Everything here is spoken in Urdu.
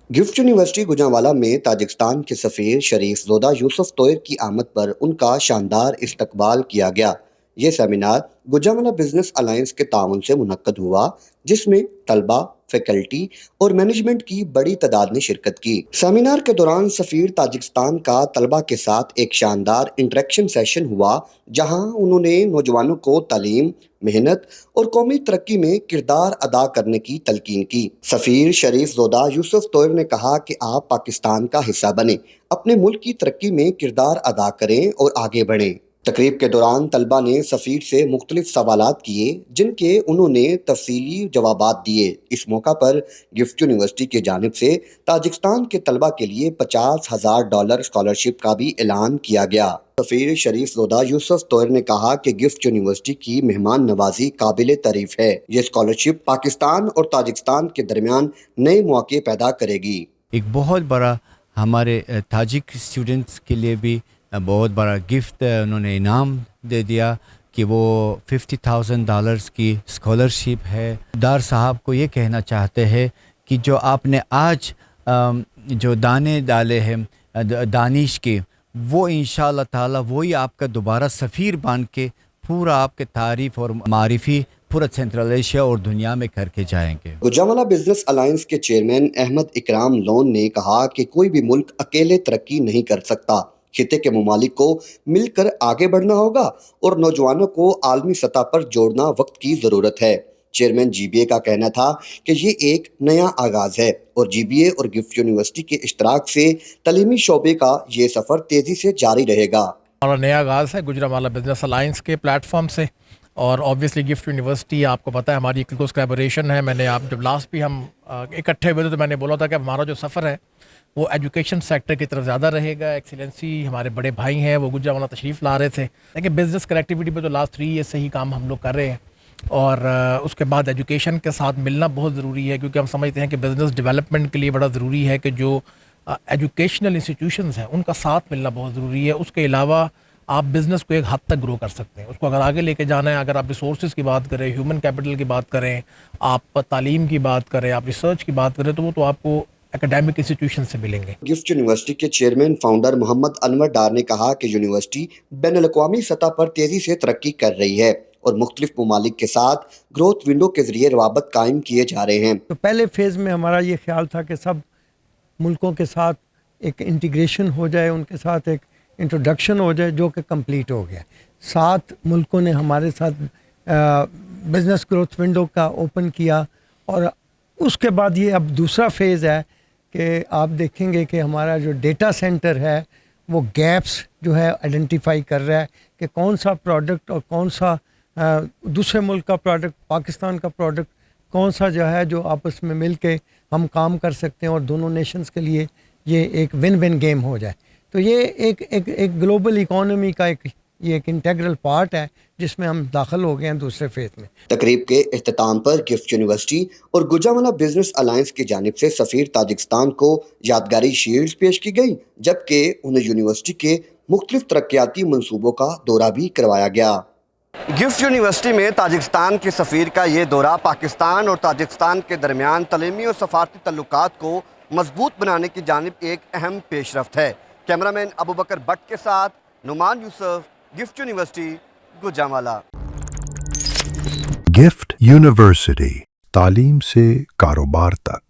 گفٹ یونیورسٹی گوجرانوالہ میں تاجکستان کے سفیر شریف زودا یوسف طوئر کی آمد پر ان کا شاندار استقبال کیا گیا۔ یہ سیمینار گوجرانوالہ بزنس الائنس کے تعاون سے منعقد ہوا، جس میں طلبہ، فیکلٹی اور مینجمنٹ کی بڑی تعداد نے شرکت کی۔ سیمینار کے دوران سفیر تاجکستان کا طلبہ کے ساتھ ایک شاندار انٹریکشن سیشن ہوا، جہاں انہوں نے نوجوانوں کو تعلیم، محنت اور قومی ترقی میں کردار ادا کرنے کی تلقین کی۔ سفیر شریف زودا یوسف طوئر نے کہا کہ آپ پاکستان کا حصہ بنیں، اپنے ملک کی ترقی میں کردار ادا کریں اور آگے بڑھیں۔ تقریب کے دوران طلبہ نے سفیر سے مختلف سوالات کیے، جن کے انہوں نے تفصیلی جوابات دیے۔ اس موقع پر گفٹ یونیورسٹی کی جانب سے تاجکستان کے طلبہ کے لیے $50,000 اسکالرشپ کا بھی اعلان کیا گیا۔ سفیر شریف زودا یوسف طوئر نے کہا کہ گفٹ یونیورسٹی کی مہمان نوازی قابل تعریف ہے۔ یہ اسکالرشپ پاکستان اور تاجکستان کے درمیان نئے مواقع پیدا کرے گی۔ ایک بہت بڑا ہمارے تاجک اسٹوڈنٹس کے لیے بھی بہت بڑا گفٹ انہوں نے انعام دے دیا کہ وہ $50,000 کی اسکالرشپ ہے۔ دار صاحب کو یہ کہنا چاہتے ہیں کہ جو آپ نے آج جو دانے ڈالے ہیں دانش کے، وہ انشاءاللہ تعالی وہی آپ کا دوبارہ سفیر بن کے پورا آپ کے تعریف اور معرفی پورا سینٹرل ایشیا اور دنیا میں کر کے جائیں گے۔ گوجرانوالہ بزنس الائنس کے چیئرمین احمد اکرام لون نے کہا کہ کوئی بھی ملک اکیلے ترقی نہیں کر سکتا۔ خطے کے ممالک کو مل کر آگے بڑھنا ہوگا اور نوجوانوں کو عالمی سطح پر جوڑنا وقت کی ضرورت ہے۔ چیئرمین جی بی اے کا کہنا تھا کہ یہ ایک نیا آغاز ہے اور جی بی اے اور گفٹ یونیورسٹی کے اشتراک سے تعلیمی شعبے کا یہ سفر تیزی سے جاری رہے گا۔ ہمارا نیا آغاز ہے گوجرانوالہ بزنس الائنس کے پلیٹ فارم سے، اور آبویسلی گفٹ یونیورسٹی آپ کو پتہ ہے ہماری ایک کلوز کلیبوریشن ہے۔ میں نے جب لاسٹ بھی ہم اکٹھے ہوئے تھے تو میں نے بولا تھا کہ ہمارا جو سفر ہے وہ ایجوکیشن سیکٹر کی طرف زیادہ رہے گا۔ ایکسیلنسی ہمارے بڑے بھائی ہیں، وہ گوجرانوالہ تشریف لا رہے تھے، لیکن بزنس کنیکٹیوٹی پہ تو لاسٹ 3 ایئر سے ہی کام ہم لوگ کر رہے ہیں، اور اس کے بعد ایجوکیشن کے ساتھ ملنا بہت ضروری ہے، کیونکہ ہم سمجھتے ہیں کہ بزنس ڈیولپمنٹ کے لیے بڑا ضروری ہے کہ جو ایجوکیشنل انسٹیٹیوشنز ہیں ان کا ساتھ ملنا بہت ضروری ہے۔ اس کے علاوہ آپ بزنس کو ایک حد تک گرو کر سکتے ہیں، اس کو اگر آگے لے کے جانا ہے، اگر آپ ریسورسز کی بات کریں، ہیومن کیپٹل کی بات کریں، آپ تعلیم کی بات کریں، آپ ریسرچ کی بات کریں، تو وہ تو آپ کو اکیڈیمک انسٹیٹیوشن سے ملیں گے۔ گفٹ یونیورسٹی کے چیئرمین فاؤنڈر محمد انور ڈار نے کہا کہ یونیورسٹی بین الاقوامی سطح پر تیزی سے ترقی کر رہی ہے اور مختلف ممالک کے ساتھ گروتھ ونڈو کے ذریعے روابط قائم کیے جا رہے ہیں۔ تو پہلے فیز میں ہمارا یہ خیال تھا کہ سب ملکوں کے ساتھ ایک انٹیگریشن ہو جائے، ان کے ساتھ ایک انٹروڈکشن ہو جائے، جو کہ کمپلیٹ ہو گیا۔ 7 ملکوں نے ہمارے ساتھ بزنس گروتھ ونڈو کا اوپن کیا، اور اس کے بعد یہ اب دوسرا فیز ہے کہ آپ دیکھیں گے کہ ہمارا جو ڈیٹا سینٹر ہے وہ گیپس جو ہے آئیڈینٹیفائی کر رہا ہے کہ کون سا پروڈکٹ اور کون سا دوسرے ملک کا پروڈکٹ، پاکستان کا پروڈکٹ کون سا جو ہے جو آپس میں مل کے ہم کام کر سکتے ہیں اور دونوں نیشنز کے لیے یہ ایک ون ون گیم ہو جائے۔ تو یہ ایک گلوبل اکانومی کا یہ ایک انٹیگرل پارٹ ہے جس میں ہم داخل ہو گئے ہیں دوسرے فیز میں۔ تقریب کے اختتام پر گفٹ یونیورسٹی اور گوجرانوالہ بزنس الائنس کی جانب سے سفیر تاجکستان کو یادگاری شیلڈز پیش کی گئی، جبکہ انہیں یونیورسٹی کے مختلف ترقیاتی منصوبوں کا دورہ بھی کروایا گیا۔ گفٹ یونیورسٹی میں تاجکستان کے سفیر کا یہ دورہ پاکستان اور تاجکستان کے درمیان تعلیمی اور سفارتی تعلقات کو مضبوط بنانے کی جانب ایک اہم پیش رفت ہے۔ کیمرامین ابوبکر بٹ کے ساتھ Noman Yousaf, GIFT university, Gujranwala. GIFT university, تعلیم سے کاروبار تک۔